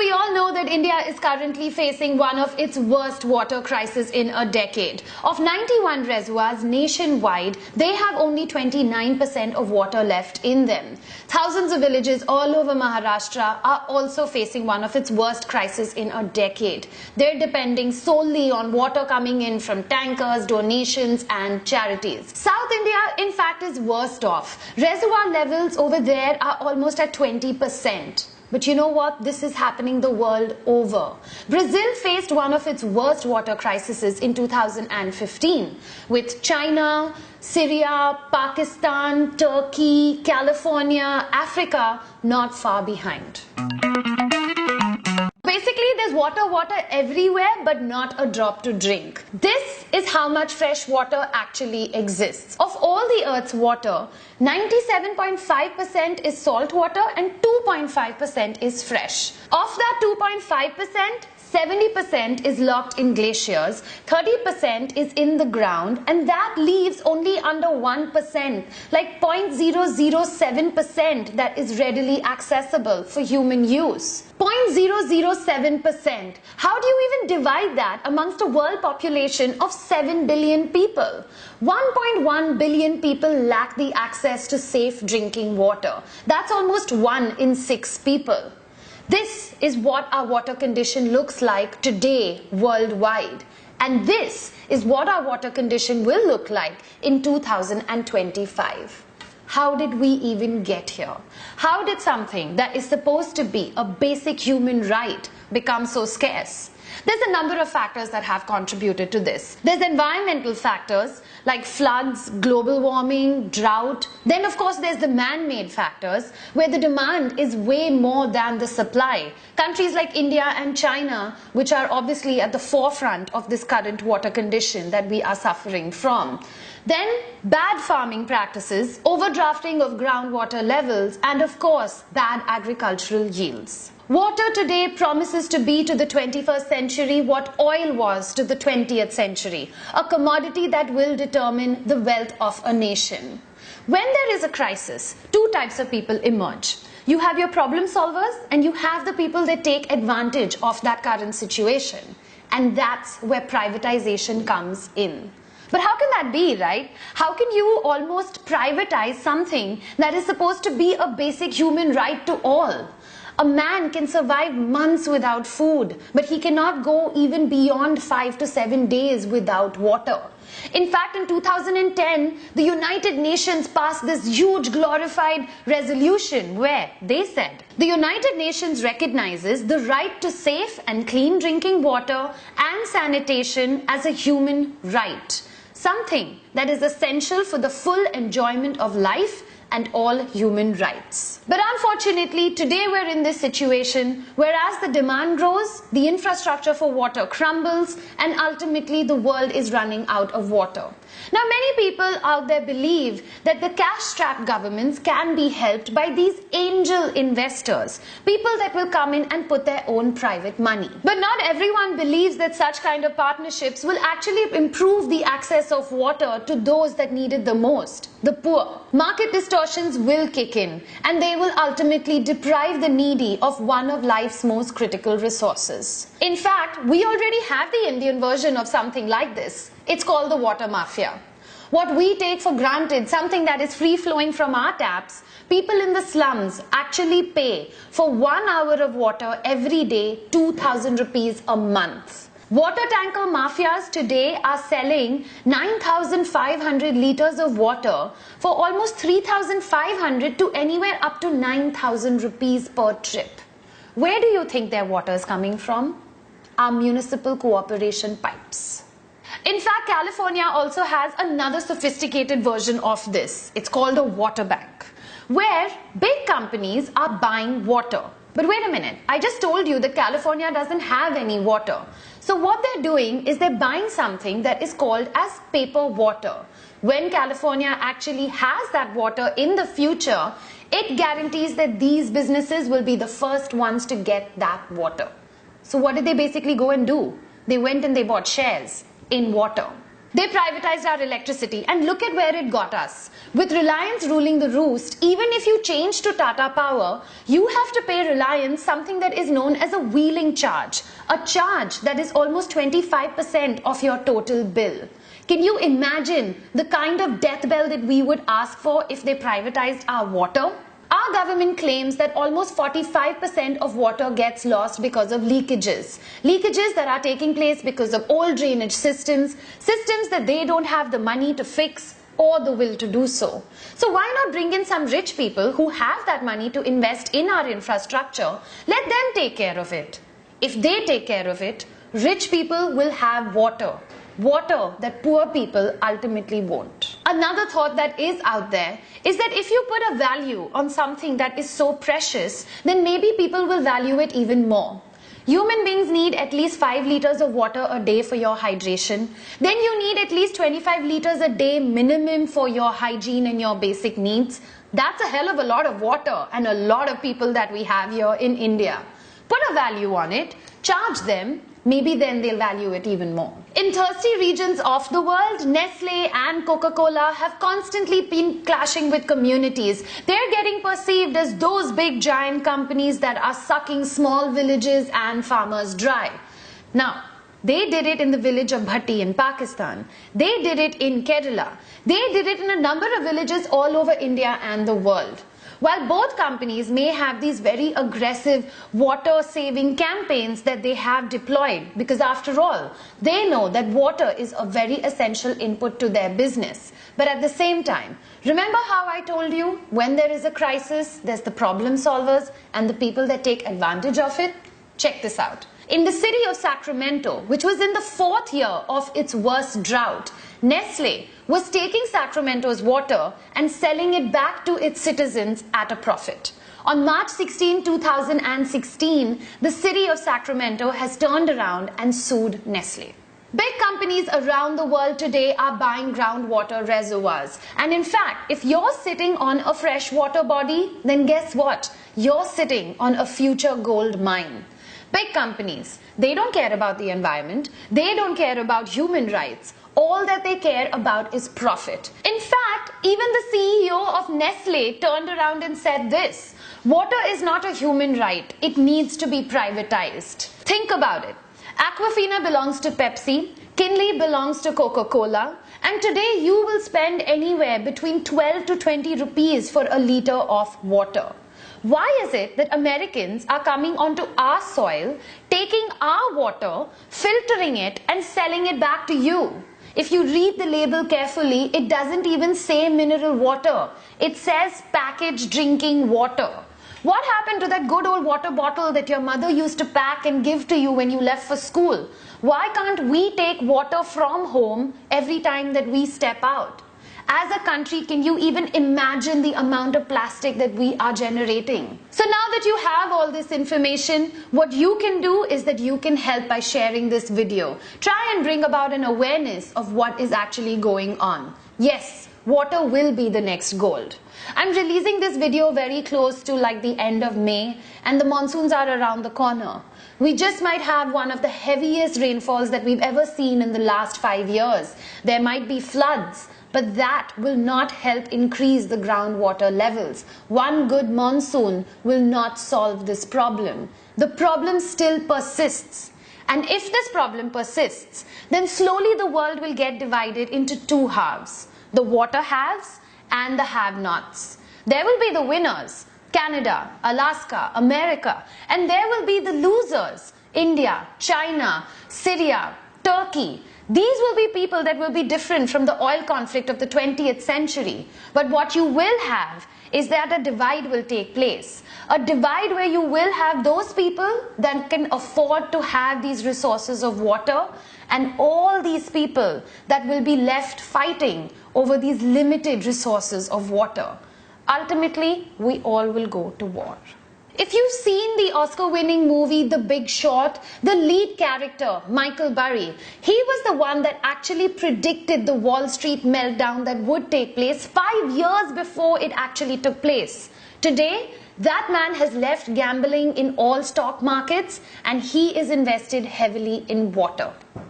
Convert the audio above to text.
we all know that India is currently facing one of its worst water crises in a decade. Of 91 reservoirs nationwide, they have only 29% of water left in them. Thousands of villages all over Maharashtra are also facing one of its worst crises in a decade. They're depending solely on water coming in from tankers, donations and charities. South India, in fact, is worst off. Reservoir levels over there are almost at 20%. But you know what? This is happening the world over. Brazil faced one of its worst water crises in 2015, with China, Syria, Pakistan, Turkey, California, Africa not far behind. Basically, there's water everywhere, but not a drop to drink. This is how much fresh water actually exists. Of all the Earth's water, 97.5% is salt water and 2.5% is fresh. Of that 2.5%, 70% is locked in glaciers, 30% is in the ground, and that leaves only under 1%, like 0.007% that is readily accessible for human use. 0.007%. How do you even divide that amongst a world population of 7 billion people? 1.1 billion people lack the access to safe drinking water. That's almost 1 in 6 people. This is what our water condition looks like today worldwide. And this is what our water condition will look like in 2025. How did we even get here? How did something that is supposed to be a basic human right become so scarce? There's a number of factors that have contributed to this. There's environmental factors like floods, global warming, drought. Then of course there's the man-made factors where the demand is way more than the supply. Countries like India and China, which are obviously at the forefront of this current water condition that we are suffering from. Then bad farming practices, overdrafting of groundwater levels, and of course bad agricultural yields. Water today promises to be to the 21st century what oil was to the 20th century, a commodity that will determine the wealth of a nation. When there is a crisis, two types of people emerge. You have your problem solvers and you have the people that take advantage of that current situation. And that's where privatization comes in. But how can that be, right? How can you almost privatize something that is supposed to be a basic human right to all? A man can survive months without food, but he cannot go even beyond 5 to 7 days without water. In fact, in 2010, the United Nations passed this huge glorified resolution where they said, the United Nations recognizes the right to safe and clean drinking water and sanitation as a human right, something that is essential for the full enjoyment of life and all human rights. But unfortunately, today we're in this situation where as the demand grows, the infrastructure for water crumbles and ultimately the world is running out of water. Now, many people out there believe that the cash-strapped governments can be helped by these angel investors, people that will come in and put their own private money. But not everyone believes that such kind of partnerships will actually improve the access of water to those that need it the most, the poor. Market distortions will kick in and they will ultimately deprive the needy of one of life's most critical resources. In fact, we already have the Indian version of something like this. It's called the water mafia. What we take for granted, something that is free-flowing from our taps, people in the slums actually pay for 1 hour of water every day, 2,000 rupees a month. Water tanker mafias today are selling 9,500 liters of water for almost 3,500 to anywhere up to 9,000 rupees per trip. Where do you think their water is coming from? Our municipal cooperation pipes. In fact, California also has another sophisticated version of this. It's called a water bank, where big companies are buying water. But wait a minute, I just told you that California doesn't have any water. So what they're doing is they're buying something that is called as paper water. When California actually has that water in the future, it guarantees that these businesses will be the first ones to get that water. So what did they basically go and do? They went and they bought shares in water. They privatized our electricity, and look at where it got us. With Reliance ruling the roost, even if you change to Tata Power, you have to pay Reliance something that is known as a wheeling charge, a charge that is almost 25% of your total bill. Can you imagine the kind of death bell that we would ask for if they privatized our water? Our government claims that almost 45% of water gets lost because of leakages. Leakages that are taking place because of old drainage systems, systems that they don't have the money to fix or the will to do so. So why not bring in some rich people who have that money to invest in our infrastructure? Let them take care of it. If they take care of it, rich people will have water. Water that poor people ultimately won't. Another thought that is out there is that if you put a value on something that is so precious, then maybe people will value it even more. Human beings need at least 5 liters of water a day for your hydration. Then you need at least 25 liters a day minimum for your hygiene and your basic needs. That's a hell of a lot of water and a lot of people that we have here in India. Put a value on it, charge them. Maybe then they'll value it even more. In thirsty regions of the world, Nestle and Coca-Cola have constantly been clashing with communities. They're getting perceived as those big giant companies that are sucking small villages and farmers dry. Now, they did it in the village of Bhatti in Pakistan. They did it in Kerala. They did it in a number of villages all over India and the world. While both companies may have these very aggressive water-saving campaigns that they have deployed, because after all, they know that water is a very essential input to their business. But at the same time, remember how I told you, when there is a crisis, there's the problem solvers and the people that take advantage of it? Check this out. In the city of Sacramento, which was in the 4th year of its worst drought, Nestle was taking Sacramento's water and selling it back to its citizens at a profit. On March 16, 2016, the city of Sacramento has turned around and sued Nestle. Big companies around the world today are buying groundwater reservoirs. And in fact, if you're sitting on a freshwater body, then guess what? You're sitting on a future gold mine. Big companies, they don't care about the environment. They don't care about human rights. All that they care about is profit. In fact, even the CEO of Nestle turned around and said this: water is not a human right. It needs to be privatized. Think about it. Aquafina belongs to Pepsi, Kinley belongs to Coca-Cola, and today you will spend anywhere between 12 to 20 rupees for a liter of water. Why is it that Americans are coming onto our soil, taking our water, filtering it and selling it back to you? If you read the label carefully, it doesn't even say mineral water. It says packaged drinking water. What happened to that good old water bottle that your mother used to pack and give to you when you left for school? Why can't we take water from home every time that we step out? As a country, can you even imagine the amount of plastic that we are generating? So now that you have all this information, what you can do is that you can help by sharing this video. Try and bring about an awareness of what is actually going on. Yes, water will be the next gold. I'm releasing this video very close to like the end of May, and the monsoons are around the corner. We just might have one of the heaviest rainfalls that we've ever seen in the last 5 years. There might be floods, but that will not help increase the groundwater levels. One good monsoon will not solve this problem. The problem still persists. And if this problem persists, then slowly the world will get divided into 2 halves. The water haves and the have-nots. There will be the winners, Canada, Alaska, America, and there will be the losers, India, China, Syria, Turkey. These will be people that will be different from the oil conflict of the 20th century. But what you will have is that a divide will take place. A divide where you will have those people that can afford to have these resources of water, and all these people that will be left fighting over these limited resources of water. Ultimately, we all will go to war. If you've seen the Oscar-winning movie The Big Short, the lead character, Michael Burry, he was the one that actually predicted the Wall Street meltdown that would take place 5 years before it actually took place. Today, that man has left gambling in all stock markets and he is invested heavily in water.